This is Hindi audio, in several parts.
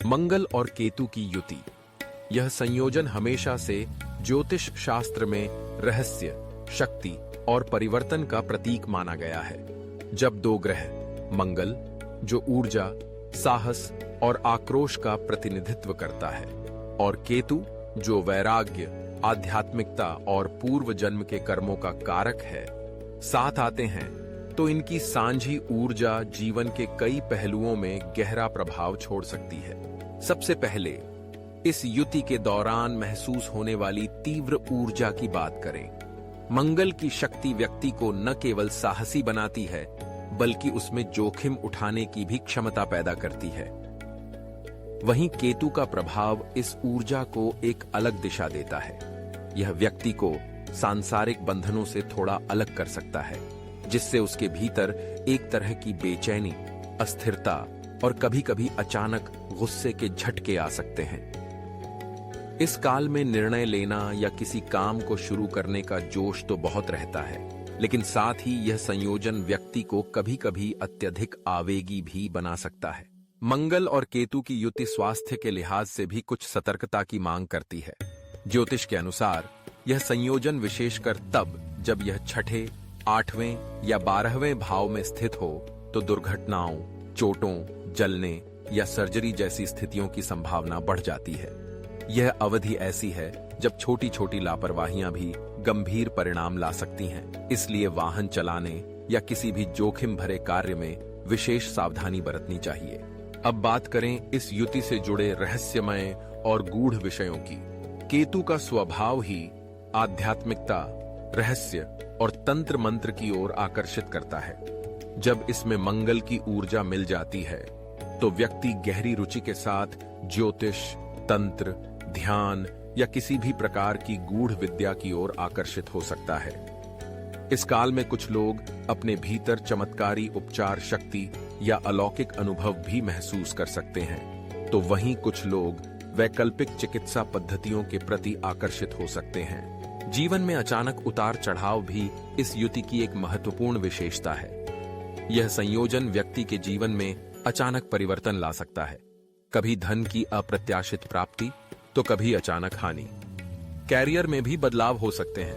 मंगल और केतु की युति। यह संयोजन हमेशा से ज्योतिष शास्त्र में रहस्य, शक्ति और परिवर्तन का प्रतीक माना गया है। जब दो ग्रह, मंगल जो ऊर्जा, साहस और आक्रोश का प्रतिनिधित्व करता है, और केतु जो वैराग्य, आध्यात्मिकता और पूर्व जन्म के कर्मों का कारक है, साथ आते हैं, तो इनकी सांझी ऊर्जा जीवन के कई पहलुओं में गहरा प्रभाव छोड़ सकती है। सबसे पहले इस युति के दौरान महसूस होने वाली तीव्र ऊर्जा की बात करें। मंगल की शक्ति व्यक्ति को न केवल साहसी बनाती है, बल्कि उसमें जोखिम उठाने की भी क्षमता पैदा करती है। वहीं केतु का प्रभाव इस ऊर्जा को एक अलग दिशा देता है। यह व्यक्ति को सांसारिक बंधनों से थोड़ा अलग कर सकता है, जिससे उसके भीतर एक तरह की बेचैनी, अस्थिरता और कभी-कभी अचानक गुस्से के झटके आ सकते हैं। इस काल में निर्णय लेना या किसी काम को शुरू करने का जोश तो बहुत रहता है, लेकिन साथ ही यह संयोजन व्यक्ति को कभी-कभी अत्यधिक आवेगी भी बना सकता है। मंगल और केतु की युति स्वास्थ्य के लिहाज से भी कुछ सतर्कता की मांग करती है। ज्योतिष के अनुसार यह संयोजन विशेषकर तब जब यह छठे, 8वें या 12वें भाव में स्थित हो तो दुर्घटनाओं, चोटों, जलने या सर्जरी जैसी स्थितियों की संभावना बढ़ जाती है। यह अवधि ऐसी है जब छोटी-छोटी लापरवाहियां भी गंभीर परिणाम ला सकती हैं। इसलिए वाहन चलाने या किसी भी जोखिम भरे कार्य में विशेष सावधानी बरतनी चाहिए। अब बात करें इस युति से जुड़े रहस्यमय और गूढ़ विषयों की। केतु का स्वभाव ही आध्यात्मिकता, रहस्य और तंत्र मंत्र की ओर आकर्षित करता है। जब इसमें मंगल की ऊर्जा मिल जाती है, तो व्यक्ति गहरी रुचि के साथ ज्योतिष, तंत्र, ध्यान या किसी भी प्रकार की गूढ़ विद्या की ओर आकर्षित हो सकता है। इस काल में कुछ लोग अपने भीतर चमत्कारी उपचार शक्ति या अलौकिक अनुभव भी महसूस कर सकते हैं, तो वहीं कुछ लोग वैकल्पिक चिकित्सा पद्धतियों के प्रति आकर्षित हो सकते हैं। जीवन में अचानक उतार चढ़ाव भी इस युति की एक महत्वपूर्ण विशेषता है। यह संयोजन व्यक्ति के जीवन में अचानक परिवर्तन ला सकता है। कभी धन की अप्रत्याशित प्राप्ति, तो कभी अचानक हानि। कैरियर में भी बदलाव हो सकते हैं,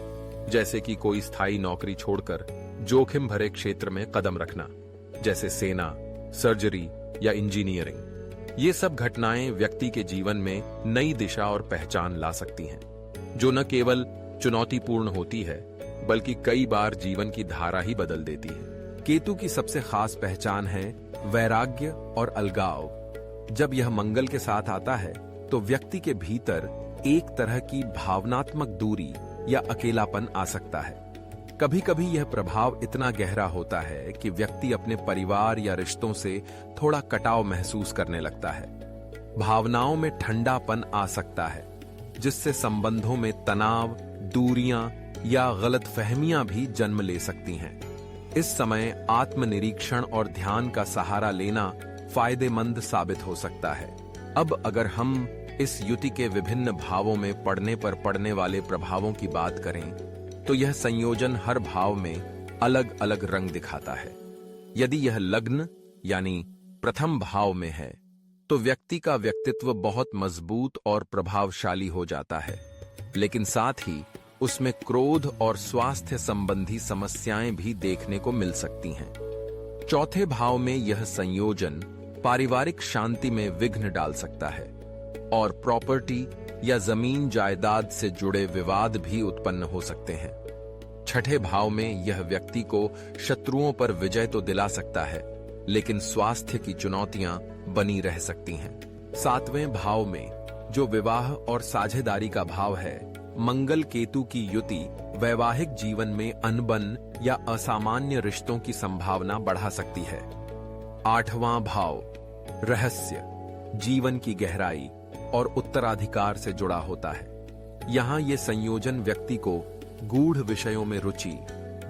जैसे कि कोई स्थायी नौकरी छोड़कर जोखिम भरे क्षेत्र में कदम रखना, जैसे सेना, सर्जरी या इंजीनियरिंग। ये सब घटनाएं व्यक्ति के जीवन में नई दिशा और पहचान ला सकती हैं, जो न केवल चुनौतीपूर्ण होती है, बल्कि कई बार जीवन की धारा ही बदल देती है। केतु की सबसे खास पहचान है वैराग्य और अलगाव। जब यह मंगल के साथ आता है, तो व्यक्ति के भीतर एक तरह की भावनात्मक दूरी या अकेलापन आ सकता है। कभी कभी यह प्रभाव इतना गहरा होता है कि व्यक्ति अपने परिवार या रिश्तों से थोड़ा कटाव महसूस करने लगता है। भावनाओं में ठंडापन आ सकता है, जिससे संबंधों में तनाव, दूरियां या गलतफहमियां भी जन्म ले सकती हैं। इस समय आत्मनिरीक्षण और ध्यान का सहारा लेना फायदेमंद साबित हो सकता है। अब अगर हम इस युति के विभिन्न भावों में पड़ने पर पड़ने वाले प्रभावों की बात करें, तो यह संयोजन हर भाव में अलग अलग रंग दिखाता है। यदि यह लग्न यानी प्रथम भाव में है, तो व्यक्ति का व्यक्तित्व बहुत मजबूत और प्रभावशाली हो जाता है, लेकिन साथ ही उसमें क्रोध और स्वास्थ्य संबंधी समस्याएं भी देखने को मिल सकती हैं। चौथे भाव में यह संयोजन पारिवारिक शांति में विघ्न डाल सकता है और प्रॉपर्टी या जमीन जायदाद से जुड़े विवाद भी उत्पन्न हो सकते हैं। छठे भाव में यह व्यक्ति को शत्रुओं पर विजय तो दिला सकता है, लेकिन स्वास्थ्य की चुनौतियां बनी रह सकती हैं। सातवें भाव में, जो विवाह और साझेदारी का भाव है, मंगल केतु की युति वैवाहिक जीवन में अनबन या असामान्य रिश्तों की संभावना बढ़ा सकती है। आठवां भाव रहस्य, जीवन की गहराई और उत्तराधिकार से जुड़ा होता है। यहाँ ये संयोजन व्यक्ति को गूढ़ विषयों में रुचि,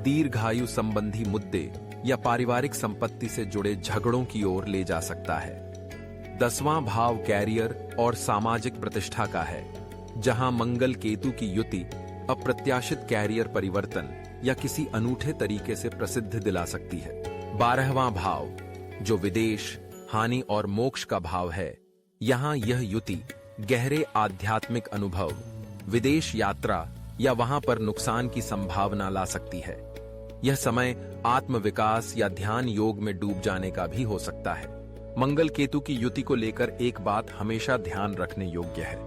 दीर्घायु संबंधी मुद्दे या पारिवारिक संपत्ति से जुड़े झगड़ों की ओर ले जा सकता है। 10वां भाव कैरियर और सामाजिक प्रतिष्ठा का है, जहां मंगल केतु की युति अप्रत्याशित कैरियर परिवर्तन या किसी अनूठे तरीके से प्रसिद्ध दिला सकती है। 12वां भाव, जो विदेश, हानि और मोक्ष का भाव है, यहाँ यह युति गहरे आध्यात्मिक अनुभव, विदेश यात्रा या वहां पर नुकसान की संभावना ला सकती है। यह समय आत्मविकास या ध्यान योग में डूब जाने का भी हो सकता है। मंगल केतु की युति को लेकर एक बात हमेशा ध्यान रखने योग्य है।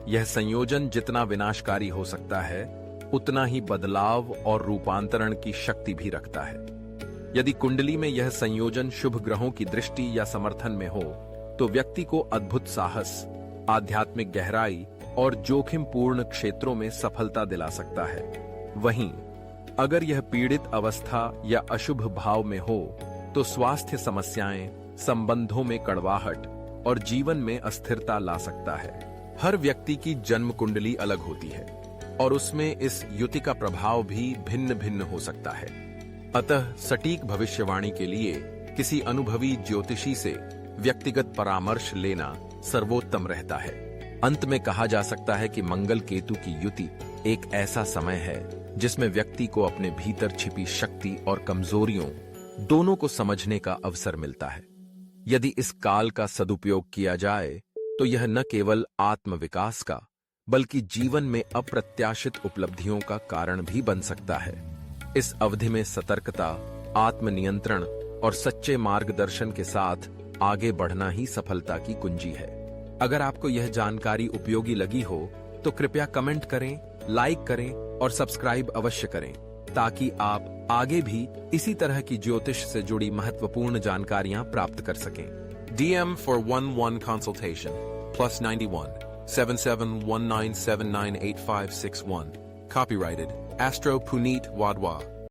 यह संयोजन जितना विनाशकारी हो सकता है, उतना ही बदलाव और रूपांतरण की शक्ति भी रखता है। यदि कुंडली में यह संयोजन शुभ ग्रहों की दृष्टि या समर्थन में हो, तो व्यक्ति को अद्भुत साहस, आध्यात्मिक गहराई और जोखिम पूर्ण क्षेत्रों में सफलता दिला सकता है। वहीं अगर यह पीड़ित अवस्था या अशुभ भाव में हो, तो स्वास्थ्य समस्याएं, संबंधों में कड़वाहट और जीवन में अस्थिरता ला सकता है। हर व्यक्ति की जन्म कुंडली अलग होती है और उसमें इस युति का प्रभाव भी भिन्न भिन्न हो सकता है। अतः सटीक भविष्यवाणी के लिए किसी अनुभवी ज्योतिषी से व्यक्तिगत परामर्श लेना सर्वोत्तम रहता है। अंत में कहा जा सकता है कि मंगल केतु की युति एक ऐसा समय है जिसमें व्यक्ति को अपने भीतर छिपी शक्ति और कमजोरियों दोनों को समझने का अवसर मिलता है। यदि इस काल का सदुपयोग किया जाए तो यह न केवल आत्मविकास का बल्कि जीवन में अप्रत्याशित उपलब्धियों का कारण भी बन सकता है। इस अवधि में सतर्कता, आत्मनियंत्रण और सच्चे मार्गदर्शन के साथ आगे बढ़ना ही सफलता की कुंजी है। अगर आपको यह जानकारी उपयोगी लगी हो तो कृपया कमेंट करें, लाइक करें और सब्सक्राइब अवश्य करें, ताकि आप आगे भी इसी तरह की ज्योतिष से जुड़ी महत्वपूर्ण जानकारियां प्राप्त कर सकें। DM for 1-1 consultation +91 7719798561. Copyrighted Astro Puneet Wadhwa.